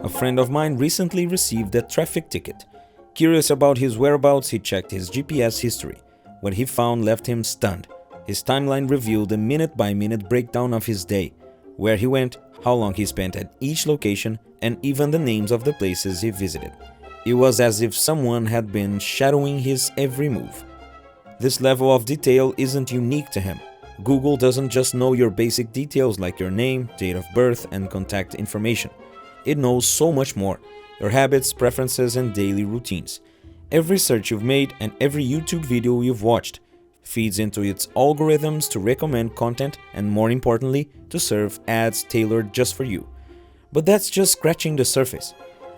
A friend of mine recently received a traffic ticket. Curious about his whereabouts, he checked his GPS history. What he found left him stunned. His timeline revealed a minute-by-minute breakdown of his day, where he went, how long he spent at each location, and even the names of the places he visited. It was as if someone had been shadowing his every move. This level of detail isn't unique to him. Google doesn't just know your basic details like your name, date of birth, and contact information. It knows so much more: your habits, preferences, and daily routines. Every search you've made and every YouTube video you've watched feeds into its algorithms to recommend content and, more importantly, to serve ads tailored just for you. But that's just scratching the surface.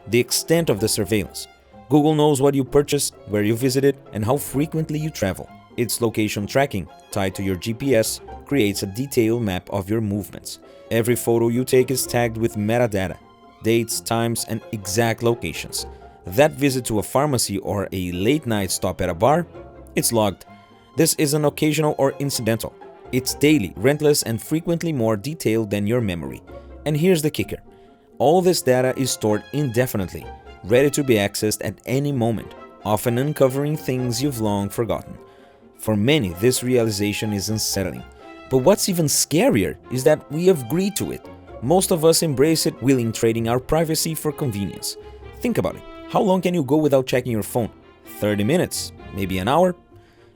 The extent of the surveillance. Google knows what you purchased, where you visited, and how frequently you travel. Its location tracking, tied to your GPS, creates a detailed map of your movements. Every photo you take is tagged with metadata, dates, times, and exact locations. That visit to a pharmacy or a late-night stop at a bar? It's logged. This isn't occasional or incidental. It's daily, relentless, and frequently more detailed than your memory. And here's the kicker. All this data is stored indefinitely, ready to be accessed at any moment, often uncovering things you've long forgotten. For many, this realization is unsettling. But what's even scarier is that we have agreed to it. Most of us embrace it, willing trading our privacy for convenience. Think about it. How long can you go without checking your phone? 30 minutes? Maybe an hour?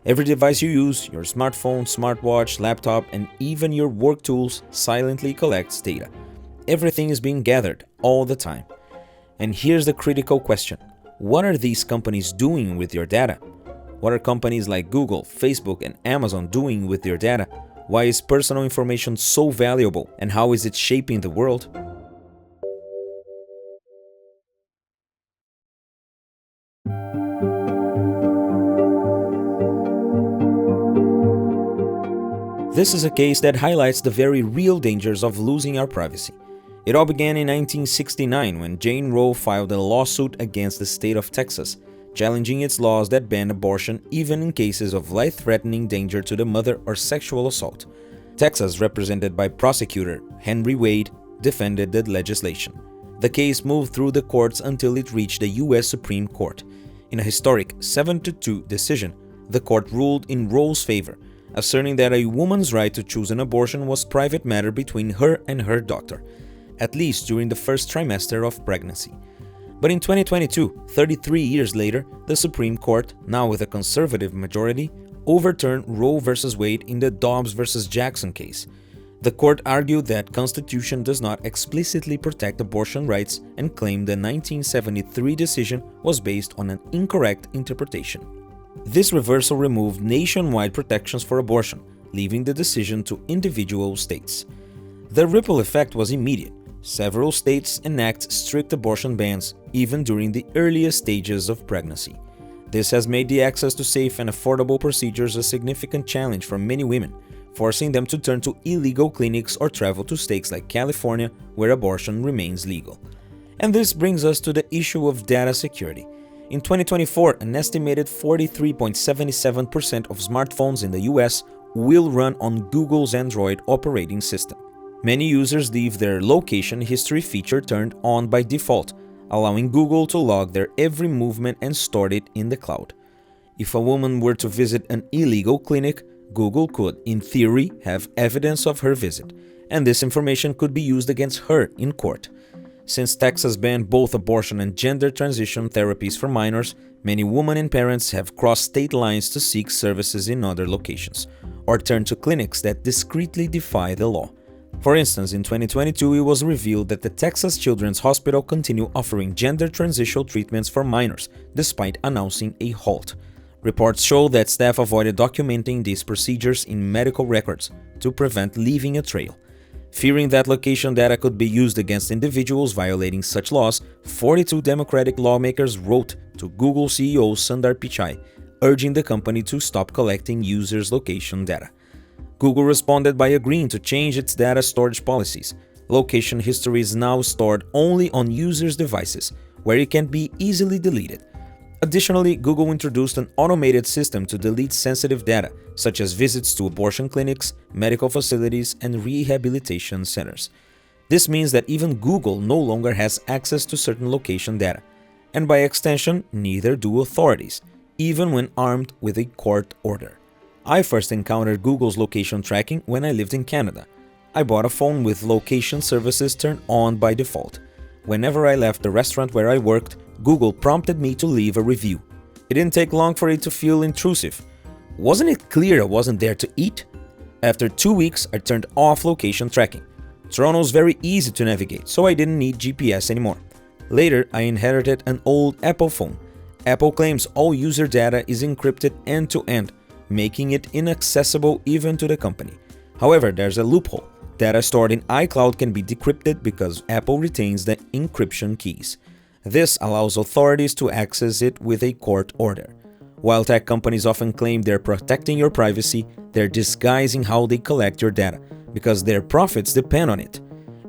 Every device you use, your smartphone, smartwatch, laptop, and even your work tools silently collects data. Everything is being gathered all the time. And here's the critical question. What are these companies doing with your data? What are companies like Google, Facebook, and Amazon doing with your data? Why is personal information so valuable, and how is it shaping the world? This is a case that highlights the very real dangers of losing our privacy. It all began in 1969 when Jane Roe filed a lawsuit against the state of Texas, challenging its laws that ban abortion even in cases of life-threatening danger to the mother or sexual assault. Texas, represented by prosecutor Henry Wade, defended the legislation. The case moved through the courts until it reached the U.S. Supreme Court. In a historic 7-2 decision, the court ruled in Roe's favor, asserting that a woman's right to choose an abortion was private matter between her and her doctor, at least during the first trimester of pregnancy. But in 2022, 33 years later, the Supreme Court, now with a conservative majority, overturned Roe v. Wade in the Dobbs v. Jackson case. The court argued that the Constitution does not explicitly protect abortion rights and claimed the 1973 decision was based on an incorrect interpretation. This reversal removed nationwide protections for abortion, leaving the decision to individual states. The ripple effect was immediate. Several states enact strict abortion bans, even during the earliest stages of pregnancy. This has made the access to safe and affordable procedures a significant challenge for many women, forcing them to turn to illegal clinics or travel to states like California, where abortion remains legal. And this brings us to the issue of data security. In 2024, an estimated 43.77% of smartphones in the US will run on Google's Android operating system. Many users leave their location history feature turned on by default, allowing Google to log their every movement and store it in the cloud. If a woman were to visit an illegal clinic, Google could, in theory, have evidence of her visit, and this information could be used against her in court. Since Texas banned both abortion and gender transition therapies for minors, many women and parents have crossed state lines to seek services in other locations, or turn to clinics that discreetly defy the law. For instance, in 2022, it was revealed that the Texas Children's Hospital continued offering gender transitional treatments for minors, despite announcing a halt. Reports show that staff avoided documenting these procedures in medical records to prevent leaving a trail. Fearing that location data could be used against individuals violating such laws, 42 Democratic lawmakers wrote to Google CEO Sundar Pichai, urging the company to stop collecting users' location data. Google responded by agreeing to change its data storage policies. Location history is now stored only on users' devices, where it can be easily deleted. Additionally, Google introduced an automated system to delete sensitive data, such as visits to abortion clinics, medical facilities, and rehabilitation centers. This means that even Google no longer has access to certain location data, and by extension, neither do authorities, even when armed with a court order. I first encountered Google's location tracking when I lived in Canada. I bought a phone with location services turned on by default. Whenever I left the restaurant where I worked, Google prompted me to leave a review. It didn't take long for it to feel intrusive. Wasn't it clear I wasn't there to eat? After 2 weeks, I turned off location tracking. Toronto's very easy to navigate, so I didn't need GPS anymore. Later, I inherited an old Apple phone. Apple claims all user data is encrypted end-to-end, making it inaccessible even to the company. However, there's a loophole. Data stored in iCloud can be decrypted because Apple retains the encryption keys. This allows authorities to access it with a court order. While tech companies often claim they're protecting your privacy, they're disguising how they collect your data, because their profits depend on it.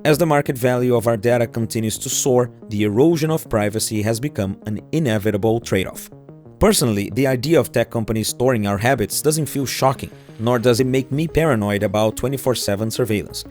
As the market value of our data continues to soar, the erosion of privacy has become an inevitable trade-off. Personally, the idea of tech companies storing our habits doesn't feel shocking, nor does it make me paranoid about 24/7 surveillance.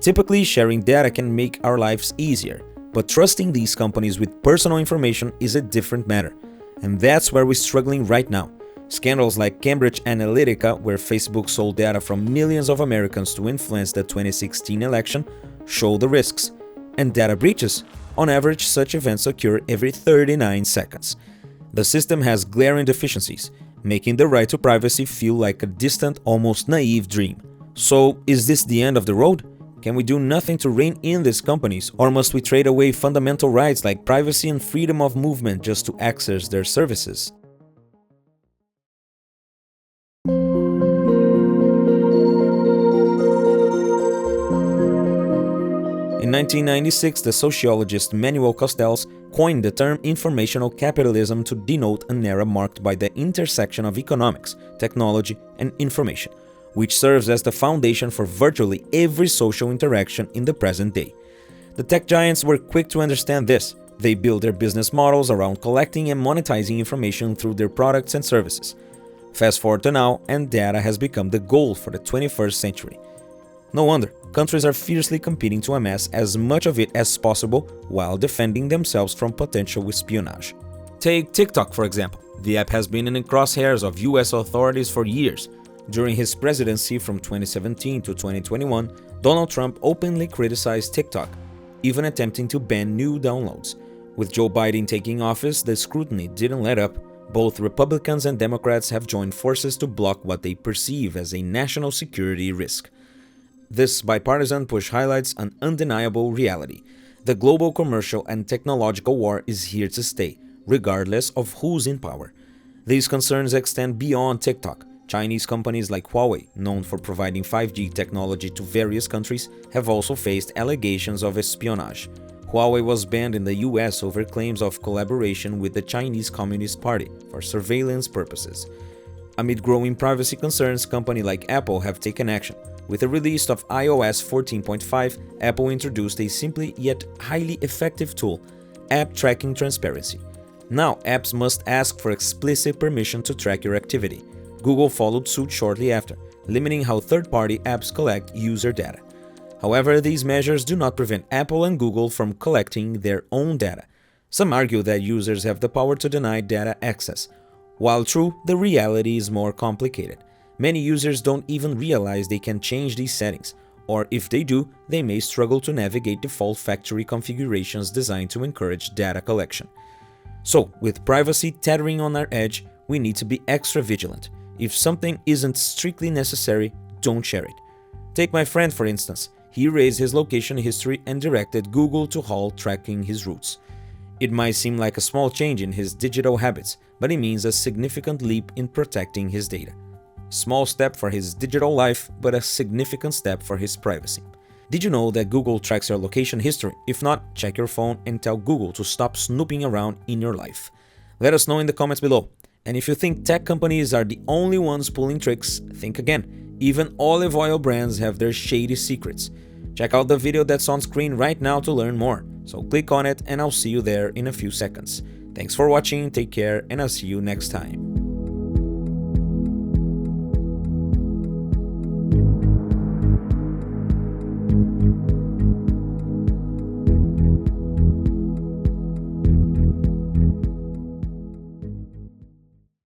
Typically, sharing data can make our lives easier, but trusting these companies with personal information is a different matter. And that's where we're struggling right now. Scandals like Cambridge Analytica, where Facebook sold data from millions of Americans to influence the 2016 election, show the risks. And data breaches, on average, such events occur every 39 seconds. The system has glaring deficiencies, making the right to privacy feel like a distant, almost naive dream. So, is this the end of the road? Can we do nothing to rein in these companies, or must we trade away fundamental rights like privacy and freedom of movement just to access their services? In 1996, the sociologist Manuel Castells coined the term informational capitalism to denote an era marked by the intersection of economics, technology, and information, which serves as the foundation for virtually every social interaction in the present day. The tech giants were quick to understand this. They built their business models around collecting and monetizing information through their products and services. Fast forward to now, and data has become the goal for the 21st century. No wonder, countries are fiercely competing to amass as much of it as possible while defending themselves from potential espionage. Take TikTok, for example. The app has been in the crosshairs of US authorities for years. During his presidency from 2017 to 2021, Donald Trump openly criticized TikTok, even attempting to ban new downloads. With Joe Biden taking office, the scrutiny didn't let up. Both Republicans and Democrats have joined forces to block what they perceive as a national security risk. This bipartisan push highlights an undeniable reality. The global commercial and technological war is here to stay, regardless of who's in power. These concerns extend beyond TikTok. Chinese companies like Huawei, known for providing 5G technology to various countries, have also faced allegations of espionage. Huawei was banned in the US over claims of collaboration with the Chinese Communist Party for surveillance purposes. Amid growing privacy concerns, companies like Apple have taken action. With the release of iOS 14.5, Apple introduced a simple yet highly effective tool, App Tracking Transparency. Now, apps must ask for explicit permission to track your activity. Google followed suit shortly after, limiting how third-party apps collect user data. However, these measures do not prevent Apple and Google from collecting their own data. Some argue that users have the power to deny data access. While true, the reality is more complicated. Many users don't even realize they can change these settings, or if they do, they may struggle to navigate default factory configurations designed to encourage data collection. So, with privacy teetering on our edge, we need to be extra vigilant. If something isn't strictly necessary, don't share it. Take my friend for instance. He erased his location history and directed Google to halt tracking his routes. It might seem like a small change in his digital habits, but it means a significant leap in protecting his data. Small step for his digital life, but a significant step for his privacy. Did you know that Google tracks your location history? If not, check your phone and tell Google to stop snooping around in your life. Let us know in the comments below. And if you think tech companies are the only ones pulling tricks, think again. Even olive oil brands have their shady secrets. Check out the video that's on screen right now to learn more. So click on it and I'll see you there in a few seconds. Thanks for watching, take care, and I'll see you next time.